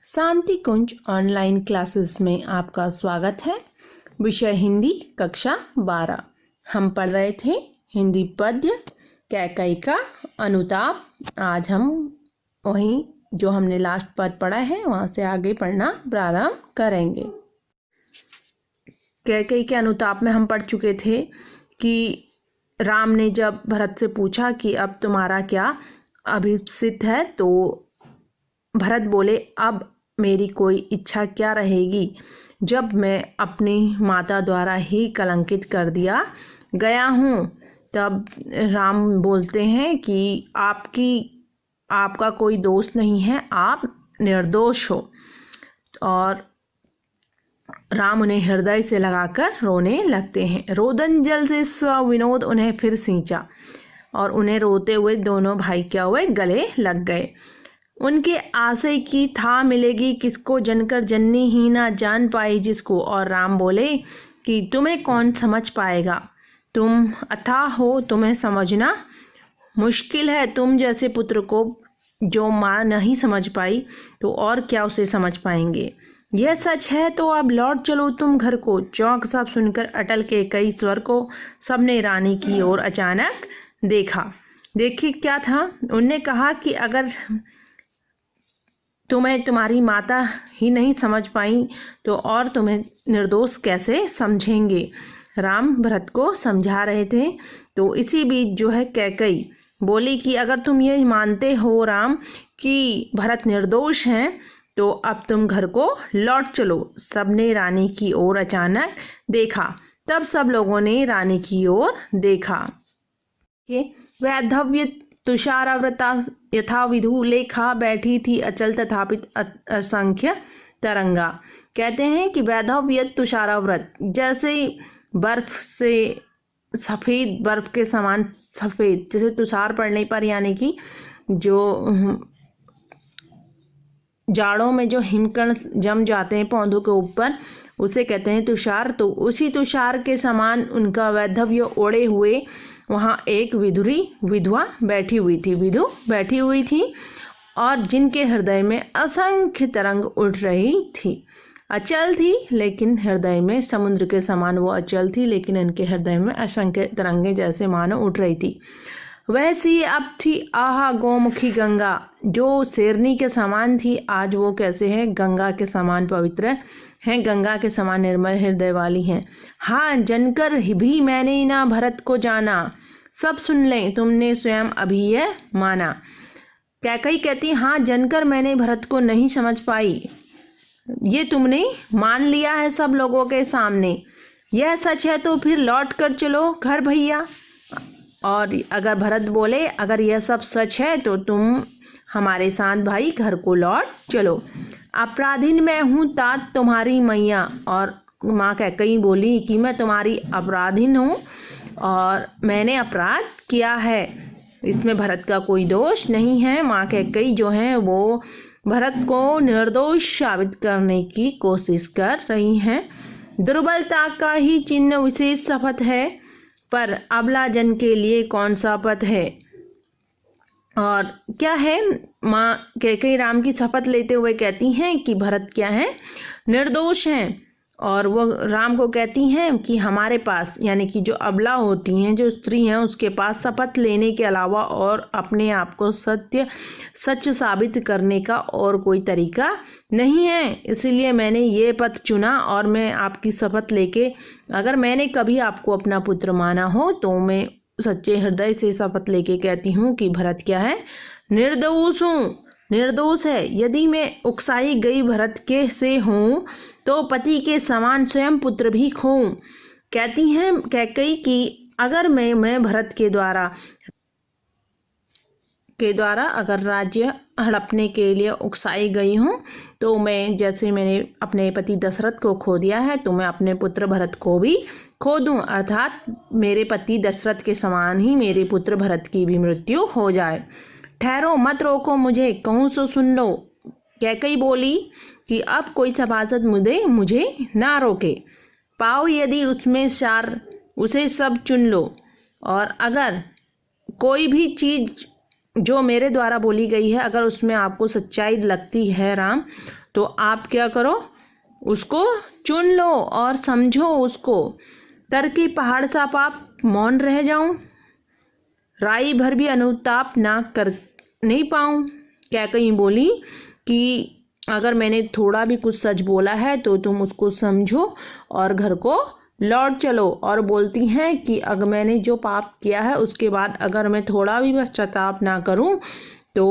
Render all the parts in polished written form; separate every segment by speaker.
Speaker 1: शांति कुंज online classes में आपका स्वागत है। विषय हिंदी कक्षा 12। हम पढ़ रहे थे हिंदी पद्य कैकई का अनुताप। आज हम वहीं जो हमने लास्ट पद पढ़ा है वहाँ से आगे पढ़ना प्रारंभ करेंगे। कैकई के अनुताप में हम पढ़ चुके थे कि राम ने जब भरत से पूछा कि अब तुम्हारा क्या अभिप्सित है, तो भरत बोले अब मेरी कोई इच्छा क्या रहेगी जब मैं अपनी माता द्वारा ही कलंकित कर दिया गया हूँ। तब राम बोलते हैं कि आपका कोई दोष नहीं है, आप निर्दोष हो। और राम उन्हें हृदय से लगाकर रोने लगते हैं। रोदन जल से विनोद उन्हें फिर सींचा और उन्हें रोते हुए दोनों भाई क्या हुए, गले लग गए। उनके आशय की था मिलेगी किसको, जनकर जननी ही ना जान पाई जिसको। और राम बोले कि तुम्हें कौन समझ पाएगा, तुम अथाह हो, तुम्हें समझना मुश्किल है। तुम जैसे पुत्र को जो माँ नहीं समझ पाई तो और क्या उसे समझ पाएंगे। यह सच है तो अब लौट चलो तुम घर को। चौंक सब सुनकर अटल के कई स्वर को सबने रानी की ओर अचानक देखा। देखिए क्या था, उनने कहा कि अगर तुम्हें तुम्हारी माता ही नहीं समझ पाई तो और तुम्हें निर्दोष कैसे समझेंगे। राम भरत को समझा रहे थे। तो इसी बीच जो है कैकई बोली कि अगर तुम ये मानते हो राम कि भरत निर्दोष हैं तो अब तुम घर को लौट चलो। सबने रानी की ओर अचानक देखा। तब सब लोगों ने रानी की ओर देखा। वैधव्य तुषारावृता यथा विधु लेखा बैठी थी अचल तथापित असंख्य तरंगा। कहते हैं कि वैधव्य तुषाराव्रत जैसे बर्फ से सफ़ेद, बर्फ के समान सफ़ेद, जैसे तुषार पड़ने पर यानी कि जो जाड़ों में जो हिमकण जम जाते हैं पौधों के ऊपर, उसे कहते हैं तुषार। तो उसी तुषार के समान उनका वैधव्य ओढ़े हुए वहाँ एक विधवा बैठी हुई थी और जिनके हृदय में असंख्य तरंग उठ रही थी। अचल थी लेकिन हृदय में समुद्र के समान वो अचल थी, लेकिन इनके हृदय में असंख्य तरंगे जैसे मानो उठ रही थी। वैसी अब थी आहा गौमुखी गंगा, जो शेरनी के समान थी आज वो कैसे है, गंगा के समान पवित्र हैं, गंगा के समान निर्मल हृदय वाली हैं। हाँ जनकर भी मैंने ना भरत को जाना, सब सुन लें तुमने स्वयं अभी यह माना। कैकई कहती हाँ जनकर मैंने भरत को नहीं समझ पाई, ये तुमने मान लिया है सब लोगों के सामने। यह सच है तो फिर लौट कर चलो घर भैया। और अगर भरत बोले अगर यह सब सच है तो तुम हमारे साथ भाई घर को लौट चलो। अपराधीन मैं हूँ तात तुम्हारी मैया। और माँ कैकई बोली कि मैं तुम्हारी अपराधीन हूँ और मैंने अपराध किया है, इसमें भरत का कोई दोष नहीं है। माँ कैकई जो है वो भरत को निर्दोष साबित करने की कोशिश कर रही हैं। दुर्बलता का ही चिन्ह विशेष शपथ है, पर अबला जन के लिए कौन सा पथ है। और क्या है, माँ कैकई राम की शपथ लेते हुए कहती हैं कि भरत क्या है, निर्दोष हैं। और वो राम को कहती हैं कि हमारे पास यानी कि जो अबला होती हैं, जो स्त्री हैं, उसके पास शपथ लेने के अलावा और अपने आप को सच साबित करने का और कोई तरीका नहीं है। इसलिए मैंने ये पथ चुना और मैं आपकी शपथ लेके, अगर मैंने कभी आपको अपना पुत्र माना हो तो मैं सच्चे हृदय से शपथ लेके कहती हूँ कि भरत क्या है, निर्दोष है। यदि मैं उकसाई गई भरत के से हूँ तो पति के समान स्वयं पुत्र भी खोऊं। कहती हैं कैकई कि अगर मैं भरत के द्वारा अगर राज्य हड़पने के लिए उकसाई गई हूँ तो मैं, जैसे मैंने अपने पति दशरथ को खो दिया है, तो मैं अपने पुत्र भरत को भी खो दूँ, अर्थात मेरे पति दशरथ के समान ही मेरे पुत्र भरत की भी मृत्यु हो जाए। ठहरो मत रोको मुझे, कहूँ सो सुन लो। कैकई बोली कि अब कोई सभासद मुझे ना रोके। पाओ यदि उसमें सार उसे सब चुन लो। और अगर कोई भी चीज़ जो मेरे द्वारा बोली गई है अगर उसमें आपको सच्चाई लगती है राम, तो आप क्या करो, उसको चुन लो और समझो उसको। तर के पहाड़ सा पाप मौन रह जाऊं, राई भर भी अनुताप ना कर नहीं पाऊं। कैकई बोली कि अगर मैंने थोड़ा भी कुछ सच बोला है तो तुम उसको समझो और घर को लौट चलो। और बोलती हैं कि अगर मैंने जो पाप किया है उसके बाद अगर मैं थोड़ा भी पश्चाताप ना करूं तो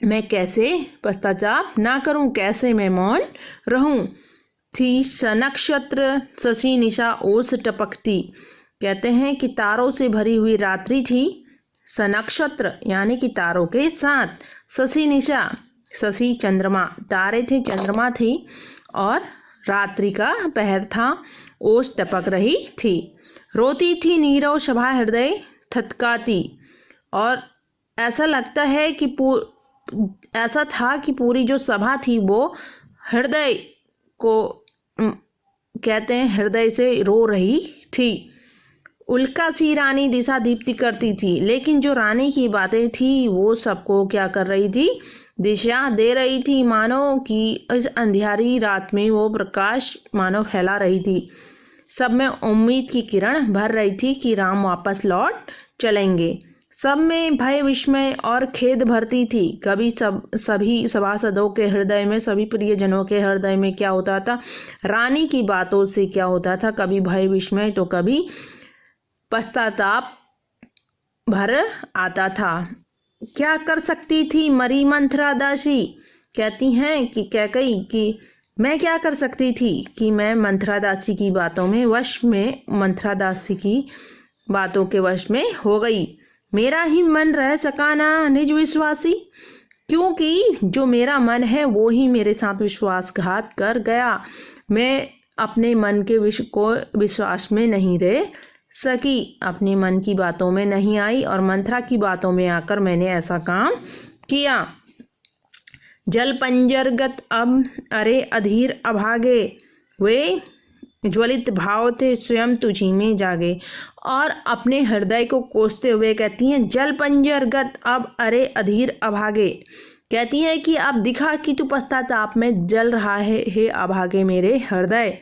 Speaker 1: मैं कैसे पश्चाताप ना करूं, कैसे मैं मौन रहूं। थी सनक्षत्र शशि निशा ओस टपकती। कहते हैं कि तारों से भरी हुई रात्रि थी, सनक्षत्र यानी कि तारों के साथ, शशि निशा शशि चंद्रमा, तारे थे, चंद्रमा थी, और रात्रि का पहर था, ओस टपक रही थी। रोती थी नीरव सभा हृदय थतकाती। और ऐसा लगता है कि ऐसा था कि पूरी जो सभा थी वो हृदय को कहते हैं हृदय से रो रही थी। उल्का सी रानी दिशा दीप्ति करती थी, लेकिन जो रानी की बातें थी वो सबको क्या कर रही थी, दिशा दे रही थी। मानो कि इस अंधियारी रात में वो प्रकाश मानो फैला रही थी। सब में उम्मीद की किरण भर रही थी कि राम वापस लौट चलेंगे। सब में भय विस्मय और खेद भरती थी। कभी सभी सभासदों के हृदय में, सभी प्रियजनों के हृदय में क्या होता था, रानी की बातों से क्या होता था, कभी भय विस्मय तो कभी पश्चाताप भर आता था। क्या कर सकती थी मरी मंथरा दासी। कहती हैं कि कैकई कि मैं क्या कर सकती थी कि मैं मंथरा दासी की बातों में मंथरा दासी की बातों के वश में हो गई। मेरा ही मन रह सका ना निज विश्वासी, क्योंकि जो मेरा मन है वो ही मेरे साथ विश्वासघात कर गया। मैं अपने मन के विश्वास में नहीं रह सकी, अपने मन की बातों में नहीं आई और मंथरा की बातों में आकर मैंने ऐसा काम किया। जल पंजरगत अब अरे अधीर अभागे, वे ज्वलित भाव थे स्वयं तुझी में जागे। और अपने हृदय को कोसते हुए कहती हैं, जल पंजरगत अब अरे अधीर अभागे। कहती हैं कि अब दिखा कि तू पश्चाताप में जल रहा है, हे अभागे मेरे हृदय।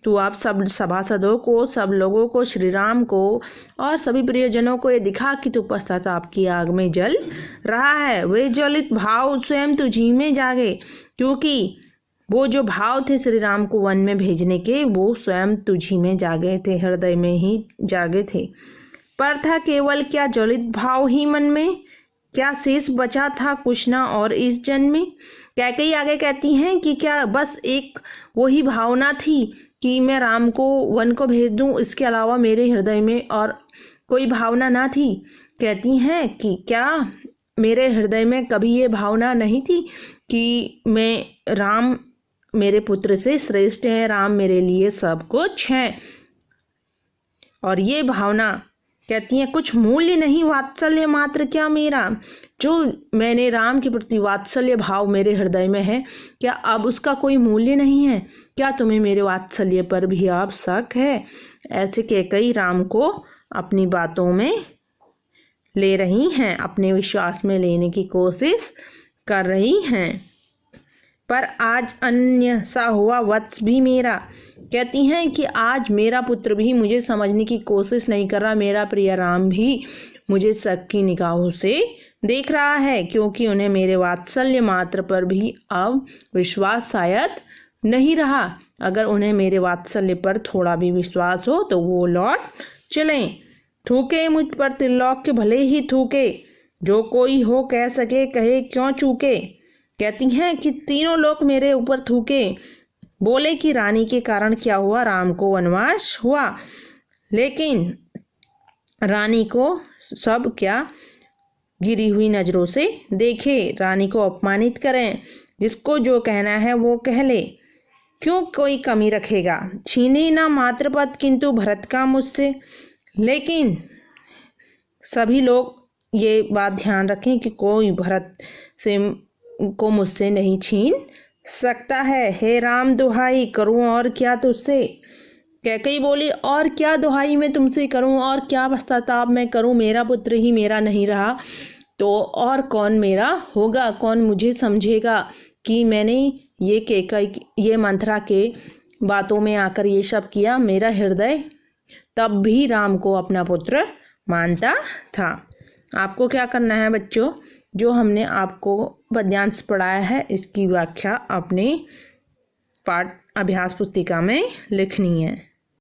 Speaker 1: तू आप सब सभासदों को, सब लोगों को, श्री राम को और सभी प्रियजनों को ये दिखा कि तू पश्चाताप की आग में जल रहा है। वे ज्वलित भाव स्वयं तुझी में जागे, क्योंकि वो जो भाव थे श्री राम को वन में भेजने के वो स्वयं तुझी में जागे थे, हृदय में ही जागे थे। पर था केवल क्या ज्वलित भाव ही मन में, क्या शेष बचा था कुछ ना और इस जन्म में। कैकेयी आगे कहती हैं कि क्या बस एक वही भावना थी कि मैं राम को वन को भेज दूं, इसके अलावा मेरे हृदय में और कोई भावना ना थी। कहती हैं कि क्या मेरे हृदय में कभी ये भावना नहीं थी कि मैं राम मेरे पुत्र से श्रेष्ठ है, राम मेरे लिए सब कुछ है। और ये भावना कहती है कुछ मूल्य नहीं वात्सल्य मात्र क्या मेरा, जो मैंने राम के प्रति वात्सल्य भाव मेरे हृदय में है, क्या अब उसका कोई मूल्य नहीं है? क्या तुम्हें मेरे वात्सल्य पर भी अब शक है? ऐसे कैकेयी राम को अपनी बातों में ले रही हैं, अपने विश्वास में लेने की कोशिश कर रही हैं। पर आज अन्य सा हुआ वत्स भी मेरा। कहती हैं कि आज मेरा पुत्र भी मुझे समझने की कोशिश नहीं कर रहा, मेरा प्रिय राम भी मुझे शक की निगाहों से देख रहा है, क्योंकि उन्हें मेरे वात्सल्य मात्र पर भी अब विश्वास शायद नहीं रहा। अगर उन्हें मेरे वात्सल्य पर थोड़ा भी विश्वास हो तो वो लौट चलें। थूके मुझ पर त्रिलोक्य भले ही थूके, जो कोई हो कह सके कहे क्यों चूके। कहती हैं कि तीनों लोग मेरे ऊपर थूके, बोले कि रानी के कारण क्या हुआ, राम को वनवास हुआ। लेकिन रानी को सब क्या गिरी हुई नजरों से देखे, रानी को अपमानित करें, जिसको जो कहना है वो कह ले, क्यों कोई कमी रखेगा। छीने ना मात्र पद किंतु भरत का मुझसे। लेकिन सभी लोग ये बात ध्यान रखें कि कोई भरत से को मुझसे नहीं छीन सकता है। हे राम दुहाई करूं और क्या तुझसे। कैकेयी बोली और क्या दुहाई मैं तुमसे करूं और क्या पश्चाताप मैं करूं, मेरा पुत्र ही मेरा नहीं रहा तो और कौन मेरा होगा, कौन मुझे समझेगा। कि मैंने ये मंथरा के बातों में आकर ये सब किया, मेरा हृदय तब भी राम को अपना पुत्र मानता था। आपको क्या करना है बच्चों, जो हमने आपको पद्यांश पढ़ाया है इसकी व्याख्या अपने पाठ अभ्यास पुस्तिका में लिखनी है।